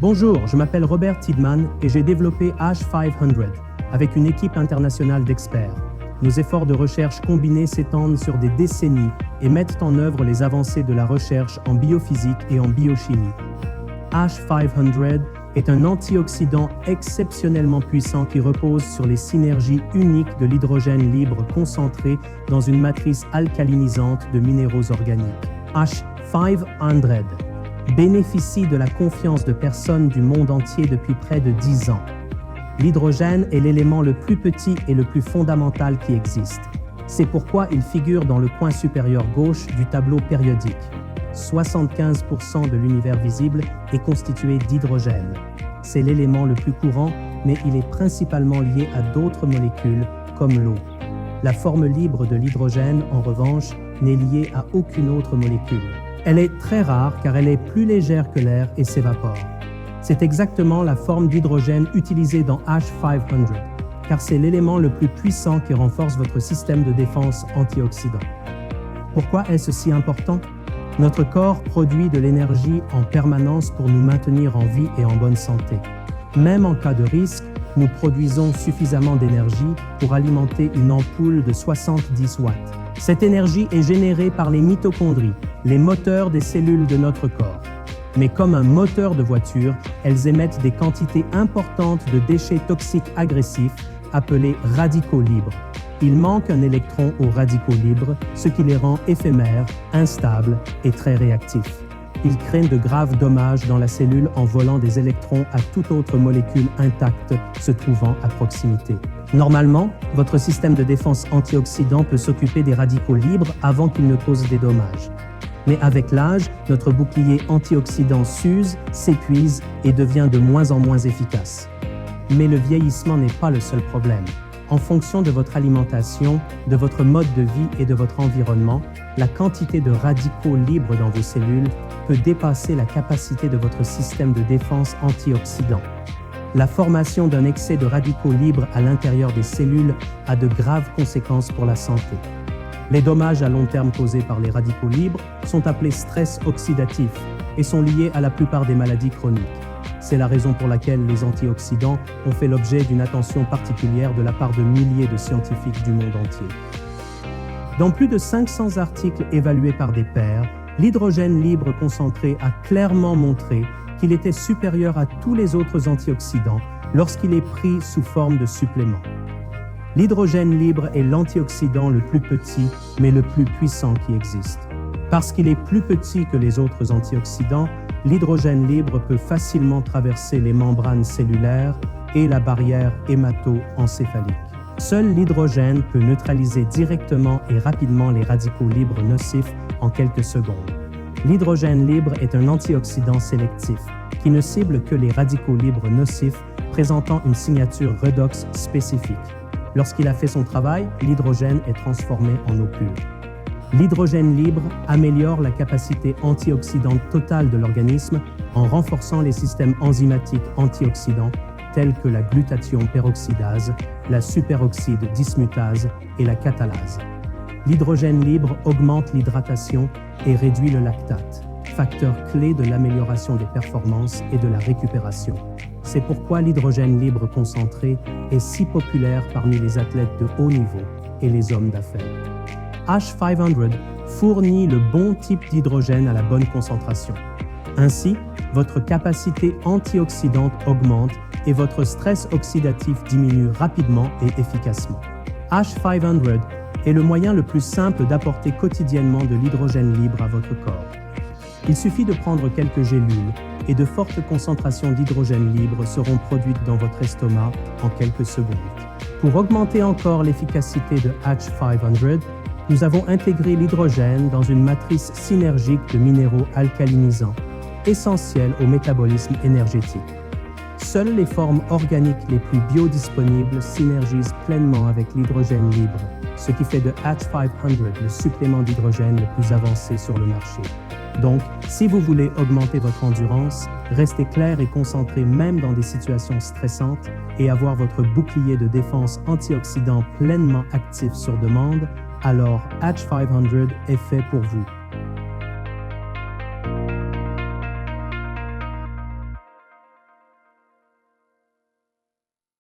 Bonjour, je m'appelle Robert Tidman et j'ai développé H500 avec une équipe internationale d'experts. Nos efforts de recherche combinés s'étendent sur des décennies et mettent en œuvre les avancées de la recherche en biophysique et en biochimie. H500 est un antioxydant exceptionnellement puissant qui repose sur les synergies uniques de l'hydrogène libre concentré dans une matrice alcalinisante de minéraux organiques. H500 bénéficie de la confiance de personnes du monde entier depuis près de 10 ans. L'hydrogène est l'élément le plus petit et le plus fondamental qui existe. C'est pourquoi il figure dans le coin supérieur gauche du tableau périodique. 75% de l'univers visible est constitué d'hydrogène. C'est l'élément le plus courant, mais il est principalement lié à d'autres molécules, comme l'eau. La forme libre de l'hydrogène, en revanche, n'est liée à aucune autre molécule. Elle est très rare car elle est plus légère que l'air et s'évapore. C'est exactement la forme d'hydrogène utilisée dans H500, car c'est l'élément le plus puissant qui renforce votre système de défense antioxydant. Pourquoi est-ce si important? Notre corps produit de l'énergie en permanence pour nous maintenir en vie et en bonne santé. Même en cas de risque, nous produisons suffisamment d'énergie pour alimenter une ampoule de 70 watts. Cette énergie est générée par les mitochondries, les moteurs des cellules de notre corps. Mais comme un moteur de voiture, elles émettent des quantités importantes de déchets toxiques agressifs appelés radicaux libres. Il manque un électron aux radicaux libres, ce qui les rend éphémères, instables et très réactifs. Ils créent de graves dommages dans la cellule en volant des électrons à toute autre molécule intacte se trouvant à proximité. Normalement, votre système de défense antioxydant peut s'occuper des radicaux libres avant qu'ils ne causent des dommages. Mais avec l'âge, notre bouclier antioxydant s'use, s'épuise et devient de moins en moins efficace. Mais le vieillissement n'est pas le seul problème. En fonction de votre alimentation, de votre mode de vie et de votre environnement, la quantité de radicaux libres dans vos cellules peut dépasser la capacité de votre système de défense antioxydant. La formation d'un excès de radicaux libres à l'intérieur des cellules a de graves conséquences pour la santé. Les dommages à long terme causés par les radicaux libres sont appelés stress oxydatif et sont liés à la plupart des maladies chroniques. C'est la raison pour laquelle les antioxydants ont fait l'objet d'une attention particulière de la part de milliers de scientifiques du monde entier. Dans plus de 500 articles évalués par des pairs, l'hydrogène libre concentré a clairement montré qu'il était supérieur à tous les autres antioxydants lorsqu'il est pris sous forme de supplément. L'hydrogène libre est l'antioxydant le plus petit, mais le plus puissant qui existe. Parce qu'il est plus petit que les autres antioxydants, l'hydrogène libre peut facilement traverser les membranes cellulaires et la barrière hémato-encéphalique. Seul l'hydrogène peut neutraliser directement et rapidement les radicaux libres nocifs en quelques secondes. L'hydrogène libre est un antioxydant sélectif qui ne cible que les radicaux libres nocifs présentant une signature redox spécifique. Lorsqu'il a fait son travail, l'hydrogène est transformé en eau pure. L'hydrogène libre améliore la capacité antioxydante totale de l'organisme en renforçant les systèmes enzymatiques antioxydants tels que la glutathion peroxydase, la superoxyde dismutase et la catalase. L'hydrogène libre augmente l'hydratation et réduit le lactate, facteur clé de l'amélioration des performances et de la récupération. C'est pourquoi l'hydrogène libre concentré est si populaire parmi les athlètes de haut niveau et les hommes d'affaires. H500 fournit le bon type d'hydrogène à la bonne concentration. Ainsi, votre capacité antioxydante augmente et votre stress oxydatif diminue rapidement et efficacement. H500 est le moyen le plus simple d'apporter quotidiennement de l'hydrogène libre à votre corps. Il suffit de prendre quelques gélules et de fortes concentrations d'hydrogène libre seront produites dans votre estomac en quelques secondes. Pour augmenter encore l'efficacité de H500, nous avons intégré l'hydrogène dans une matrice synergique de minéraux alcalinisants, essentiels au métabolisme énergétique. Seules les formes organiques les plus biodisponibles synergisent pleinement avec l'hydrogène libre, ce qui fait de H500 le supplément d'hydrogène le plus avancé sur le marché. Donc, si vous voulez augmenter votre endurance, rester clair et concentré même dans des situations stressantes et avoir votre bouclier de défense antioxydant pleinement actif sur demande, alors H500 est fait pour vous.